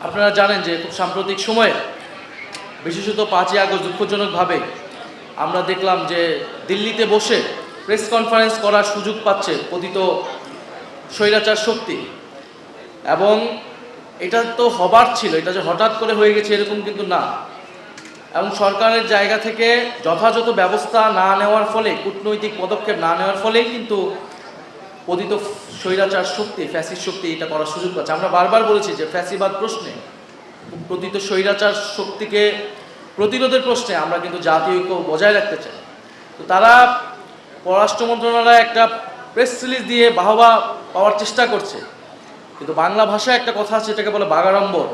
আপনারা জানেন যে খুব সাম্প্রতিক সময়ে বিশেষত 5ই আগস্ট দুঃখজনকভাবে আমরা দেখলাম যে দিল্লিতে বসে প্রেস কনফারেন্স করার সুযোগ পাচ্ছে পতিত স্বৈরাচার শক্তি। এবং এটা তো হবার ছিল, এটা যে হঠাৎ করে হয়ে গেছে এরকম কিন্তু না। এবং সরকারের জায়গা থেকে যথাযথ ব্যবস্থা না নেওয়ার ফলে, কূটনৈতিক পদক্ষেপ না নেওয়ার ফলেই কিন্তু পতিত স্বৈরাচার শক্তি, ফ্যাসিস্ট শক্তি এটা করার সুযোগ পাচ্ছে। আমরা বারবার বলেছি যে ফ্যাসিবাদ প্রশ্নে, পতিত স্বৈরাচার শক্তিকে প্রতিরোধের প্রশ্নে আমরা কিন্তু জাতীয় ঐক্য বজায় রাখতে চাই। তো তারা পররাষ্ট্র মন্ত্রণালয় একটা প্রেস রিলিজ দিয়ে বাহবা পাওয়ার চেষ্টা করছে, কিন্তু বাংলা ভাষায় একটা কথা আছে, এটাকে বলে বাগাড়ম্বর,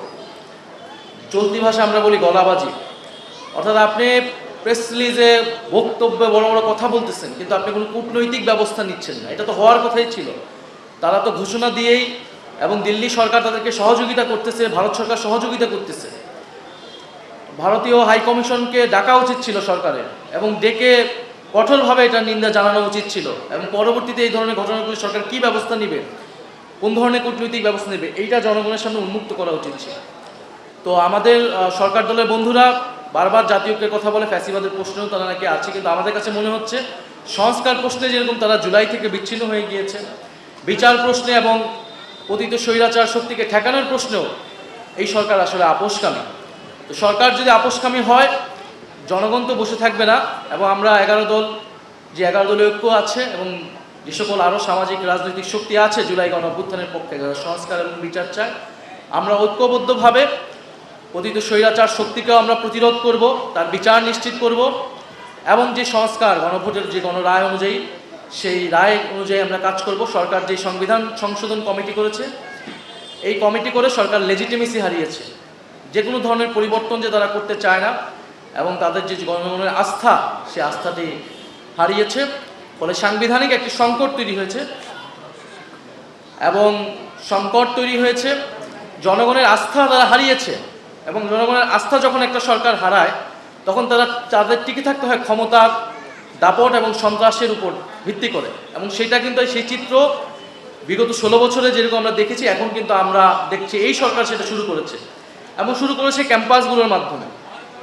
চলতি ভাষা আমরা বলি গলাবাজি। অর্থাৎ আপনি প্রেস রিলিজে বক্তব্যে বড় বড় কথা বলতেছেন, কিন্তু আপনি কোনো কূটনৈতিক ব্যবস্থা নিচ্ছেন না। এটা তো হওয়ার কথাই ছিল। তারা তো ঘোষণা দিয়েই, এবং দিল্লি সরকার তাদেরকে সহযোগিতা করতেছে, ভারত সরকার সহযোগিতা করতেছে। ভারতীয় হাই কমিশনকে ডাকা উচিত ছিল সরকারের, এবং ডেকে কঠোরভাবে এটা নিন্দা জানানো উচিত ছিল, এবং পরবর্তীতে এই ধরনের ঘটনাগুলি সরকার কী ব্যবস্থা নেবে, কোন ধরনের কূটনৈতিক ব্যবস্থা নেবে, এইটা জনগণের সামনে উন্মুক্ত করা উচিত ছিল। তো আমাদের সরকার দলের বন্ধুরা বারবার জাতীয় ঐক্যের কথা বলে, ফ্যাসিবাদের প্রশ্নেও তারা নাকি আছে, কিন্তু আমাদের কাছে মনে হচ্ছে সংস্কার প্রশ্নে যেরকম তারা জুলাই থেকে বিচ্ছিন্ন হয়ে গিয়েছে, বিচার প্রশ্নে এবং পতিত স্বৈরাচার শক্তিকে ঠেকানোর প্রশ্নেও এই সরকার আসলে আপোষকামী। তো সরকার যদি আপোষকামী হয়, জনগণ তো বসে থাকবে না। এবং আমরা 11 দল, যে 11 দলীয় ঐক্য আছে এবং যে সকল আরও সামাজিক রাজনৈতিক শক্তি আছে জুলাই গণঅভ্যুত্থানের পক্ষে, যারা সংস্কার এবং বিচার চায়, আমরা ঐক্যবদ্ধভাবে পতিত স্বৈরাচার শক্তিকেও আমরা প্রতিরোধ করব, তার বিচার নিশ্চিত করব, এবং যে সংস্কার গণভোটের যে গণরায় অনুযায়ী, সেই রায় অনুযায়ী আমরা কাজ করব। সরকার যে সংবিধান সংশোধন কমিটি করেছে, এই কমিটি করে সরকার লেজিটিমেসি হারিয়েছে। যে কোনো ধরনের পরিবর্তন যে তারা করতে চায় না, এবং তাদের যে জনগণের আস্থা, সে আস্থাটি হারিয়েছে। ফলে সাংবিধানিক একটি সংকট তৈরি হয়েছে, এবং সংকট তৈরি হয়েছে, জনগণের আস্থা তারা হারিয়েছে। এবং জনগণের আস্থা যখন একটা সরকার হারায়, তখন তাদের টিকে থাকতে হয় ক্ষমতার দাপট এবং সন্ত্রাসের উপর ভিত্তি করে। এবং সেটা কিন্তু সেই চিত্র বিগত 16 বছরে যেরকম আমরা দেখেছি, এখন কিন্তু আমরা দেখছি এই সরকার সেটা শুরু করেছে, এবং শুরু করেছে ক্যাম্পাসগুলোর মাধ্যমে।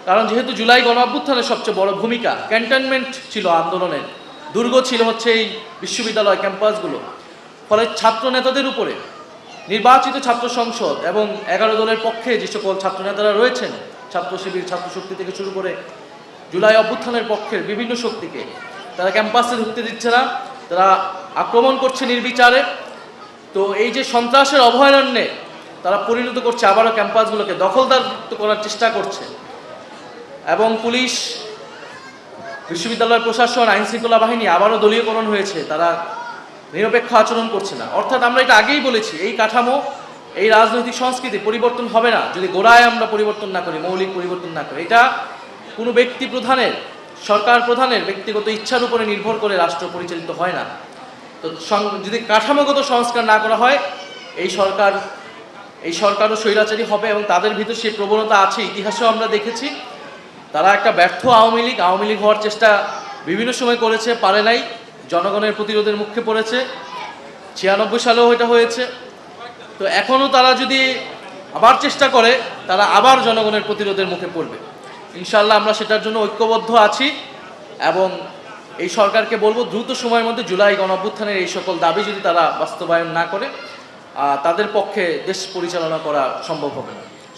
কারণ যেহেতু জুলাই গণঅভ্যুত্থানের সবচেয়ে বড় ভূমিকা, ক্যান্টনমেন্ট ছিল আন্দোলনের, দুর্গ ছিল হচ্ছে এই বিশ্ববিদ্যালয় ক্যাম্পাসগুলো। ফলে ছাত্র নেতাদের উপরে নির্বাচিত ছাত্র সংসদ এবং 11 দলের পক্ষে যে সকল ছাত্র নেতারা রয়েছেন, ছাত্র শিবির, ছাত্র শক্তি থেকে শুরু করে জুলাই অভ্যুত্থানের পক্ষের বিভিন্ন শক্তিকে তারা ক্যাম্পাসে ঢুকতে দিচ্ছে না, তারা আক্রমণ করছে নির্বিচারে। তো এই যে সন্ত্রাসের অভয়ারণ্যে তারা পরিণত করছে আবারও ক্যাম্পাসগুলোকে, দখলদারিত্ব করার চেষ্টা করছে। এবং পুলিশ, বিশ্ববিদ্যালয়ের প্রশাসন, আইনশৃঙ্খলা বাহিনী আবারও দলীয়করণ হয়েছে, তারা নিরপেক্ষ আচরণ করছে না। অর্থাৎ আমরা এটা আগেই বলেছি, এই কাঠামো, এই রাজনৈতিক সংস্কৃতি পরিবর্তন হবে না যদি গোড়ায় আমরা পরিবর্তন না করি, মৌলিক পরিবর্তন না করি। এটা কোনো ব্যক্তি প্রধানের, সরকার প্রধানের ব্যক্তিগত ইচ্ছার উপরে নির্ভর করে রাষ্ট্র পরিচালিত হয় না। তো যদি কাঠামোগত সংস্কার না করা হয়, এই সরকারও স্বৈরাচারী হবে, এবং তাদের ভিতর সেই প্রবণতা আছে। ইতিহাসেও আমরা দেখেছি, তারা একটা ব্যর্থ আওয়ামী লীগ হওয়ার চেষ্টা বিভিন্ন সময় করেছে, পারে নাই, জনগণের প্রতিরোধের মুখে পড়েছে। 96 সালেও এটা হয়েছে। তো এখনও তারা যদি আবার চেষ্টা করে, তারা আবার জনগণের প্রতিরোধের মুখে পড়বে। ইনশাআল্লাহ আমরা সেটার জন্য ঐক্যবদ্ধ আছি, এবং এই সরকারকে বলবো দ্রুত সময়ের মধ্যে জুলাই গণঅভ্যুত্থানের এই সকল দাবি যদি তারা বাস্তবায়ন না করে, তাদের পক্ষে দেশ পরিচালনা করা সম্ভব হবে না।